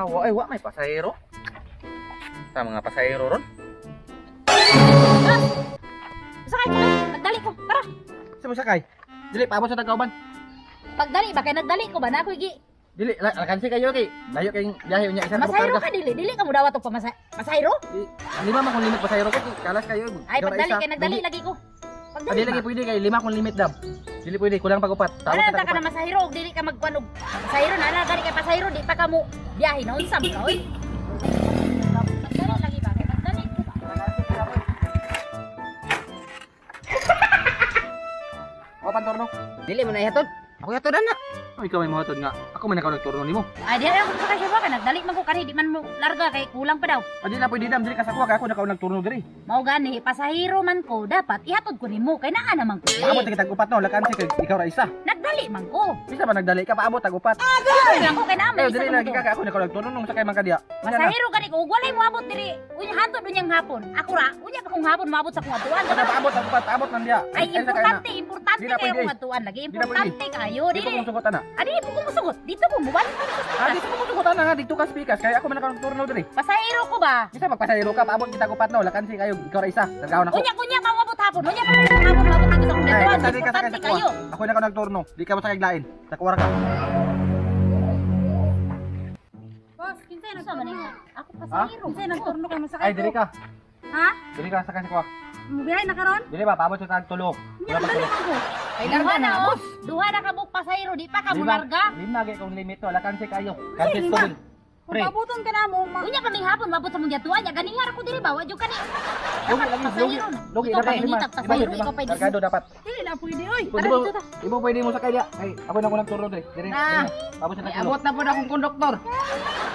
Wa may pasahero. Sa mga pasahero ron. Sakay ko, nagdali ko. Tara. Sa mo sakay. Dili paabot sa Tagkauban. Pagdali ba kay nagdali ko ba na ako gi. Dili lakansi kayo kay layo kayong biyahe niya isa Masahiro ka dili ka mo dawat og pasahiro? Lima man kung limit pasahero ko kalas kayo. Ay pagdali kay nagdali lagi ko. Pagdali lagi pwede kay lima kung limit dam. Dili pwede kulang pag-upat. Tawag ka na masahiro og dili ka magkuanog. Pasahiro na gani kay pasahiro di pa ka mo biyahe na unsa mo oy. Nagdali lagi ba kay nagdali ko ba? O pantorno. Dili mo na ihatod. Ako yato na. Oh, ikaw may mahatod nga. Ako man ikaw nagturno nimo. Ay di ako sa kasya ba ka nagdali man ko kani di man mo larga kay kulang pa daw. Adi na pwede dam dili ka sakwa kay ako nakaw nagturno diri. Mao gani pasahiro man ko dapat ihatod ko nimo kay naa naman ko. Paabot kita upat no, lakansi kay ikaw ra isa. Nagdali man ko. Bisa ba nagdali ka paabot tag upat? Dali lang ko kay naa Eh man dili lagi ka kay ako nakaw nagturno nung sakay man kadiya. Masahiro gani ko walay mo abot diri. Unya hantod unyang hapon. Ako ra unya pa kong hapon maabot sa kong atuan. Kada paabot ang upat, paabot man diya. Ay importante Di na kayo pwede. kong atuan lagi. Di na pwede. Importante kayo Di ko dili. mong sugot ana. Adi po ko musugot. Dito ko muban. Dito ko mong sugot ana nga dito ka speakers kay ako man nakaw nagturno diri. Pasahiro ko ba? Bisa magpasahero ka paabot kita upat no, lakansi kayo ikaw ra isa. Nagkaon ako. Unya maabot hapon. Unya maabot hapon maabot dito sa kong Ay, atuan. kasali ka sakay Importante sa kayo. kuwa. Ako na ka nagturno. Di ka masakay lain. Takwara ka. Boss, kinsay nagturno? Ako pasahiro. Kinsay nagturno kay masakay Ay, diri ka. Ha? Diri ka sakay sa kuwa. Mubiyahe na karon? Dili ba paabot sa tagtulog. Unya dali ko. Ay duha na oh. Duha na ka buk pasahero di pa ka mo larga. Lima gay kung limit to, lakansi kayo. Kansis to din. Pre. Mabuton ka na mo. Unya kaming hapon mabot sa mong gatuan nya ganihar ko diri ba? Wadyo kani. Logi lagi, logi. Logi Ikaw dapat pa lima. hinitap pasahero, ikaw pa Kargado dapat. Dili na pwede oy. Di ba, di ba pwede mo sakay diya? Ay, ako na ko nagturno diri. Diri. Na. Paabot sa May tagtulog. abot na po na akong konduktor.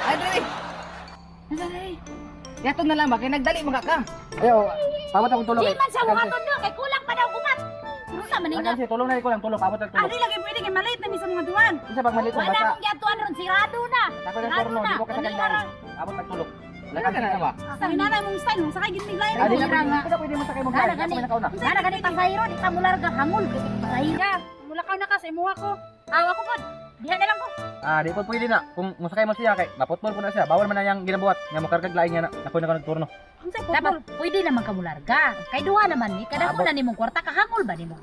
Ay, dali. Dali. Ihatod na lang ba? Kaya nagdali mga ka. Ayo, paabot akong tulog. Di man sa hapon do kay kulang pa daw kumat. Unsa man nga? Lakansi, tulong na ko lang tulog. Paabot tagtulog. Ari lagi pwede kay malit na mi sa mga duwan. Isa pag malit mo Wala basta. mong gatuan ron sirado na. Ako nagturno, di ko ka sakay lain. Paabot tagtulog. Lakansi ka ba? Sa hinanay mong style mo sakay gid lain. Adi na pwede mo sakay mo Nana lain. gani. Ako nakauna. Nana gani pasahero di ka mularga hangul gid pasahero. Mula ka na ka sa imuha ko. Ako pod. Diha na lang ko. Ah, di po pwede na. Kung musakay mo siya kay maputpol po na siya. Bawal man na yang ginabuhat. Nga mo karkag lain niya na. Ako na nagturno. Unsay dapat pwede naman ka mularga. Kay duha naman ni kada ko na nimong kwarta ka hangul ba nimo?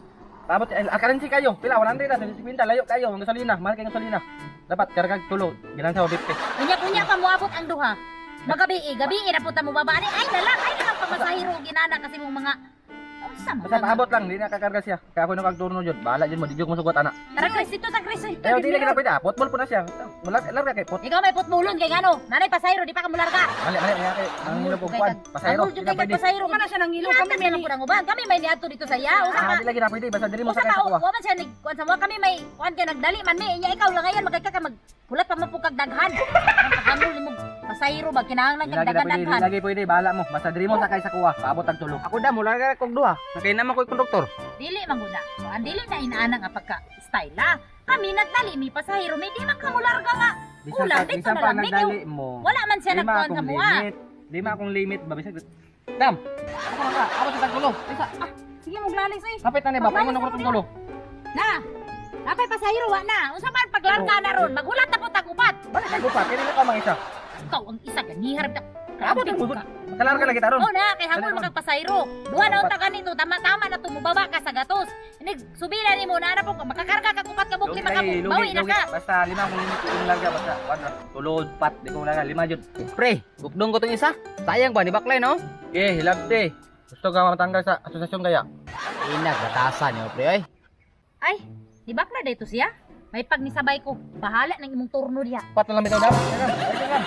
Paabot currency kayo. Pila 100 na sa 50 layo kayo ang gasolina. Mahal kay gasolina. Dapat karkag tulo. Ginan sa 50. Unya pa moabot ang duha. Gabi na puta mo baba ani ay nalang pamasahero ginana kasi mong mga unsa man. Basta paabot lang, di na kakarga siya. Kaya ako nagturno jud. Bahala jud mo, di jud mo sugot ana. Tara Chris, ito ta Chris. Ayo di lagi na pwede. Football po na siya. Wala larga kay pot. Ikaw may putbulon kay gano. Nanay pasahero di pa ka mularga. Mali kay ang nilo po kwan. Pasahero. Ang Di jud na kay pwede. pasahero kana siya nang ilo kami may nang uban. Kami may niadto dito sa iya. Ah, di lagi na pwede. Basta diri mo Usa sakay sa pa kuha. wa man siya ni kuan sa kami may kuan kay nagdali man mi inya ikaw lang ayan magkaka mag hulat pa mapukag daghan. Ano nimo pasahero ba kinahanglan Di kag lagi na pwede. Di daghan. lagi pwede. Bahala mo. Basta diri mo sakay sa kuha. Paabot ang tulog. Ako da mo larga kog duha. Nakay naman ko konduktor. Dili man guna. Ang dili na inaana nga pagka style la. Kami nagdali mi pasahero mi di man ka mularga nga. Kulang dito Bisan na pa lang mi nagdali mo. wala man siya Lima nagkuan sa akong mua. limit. Lima akong limit ba bisag. Dam. Ako na ka. Abot sa tagtulog. Isa. Sige maglalis eh. Kapit na ni ba? Paingon ako ng tulog. Na. Napay pasahero wa na. Unsa man paglarga na ron? Magulat na po tagupat. Balik kay gupa. Kaya ka mang isa. Ikaw ang isa ganihar ka. Abot ang gupa. Kalar ka lagi taron. Oh na, kay hangol Dali, mo kag pasahero. Duha na unta kanito, tama-tama na tumubaba ka sa gatos. Inig subila nimo na po makakarga ka kupat ka bukli makabu. Bawi na ka. Basta lima akong limit kung larga. Basta kwadra. Tulod, pat. Di ko larga. Lima jud. Pre, gugdong ko itong isa. Sayang ba? Ni Baklay, no? Eh, hilabte. Gusto ka matanggal sa asosasyon kaya? Inag, batasan niyo, pre, ay. Ay, di ba na dito siya? May pagnisabay ko. Bahala ng imong turno diha. Pat na lang bitaw daw. Tara, tara.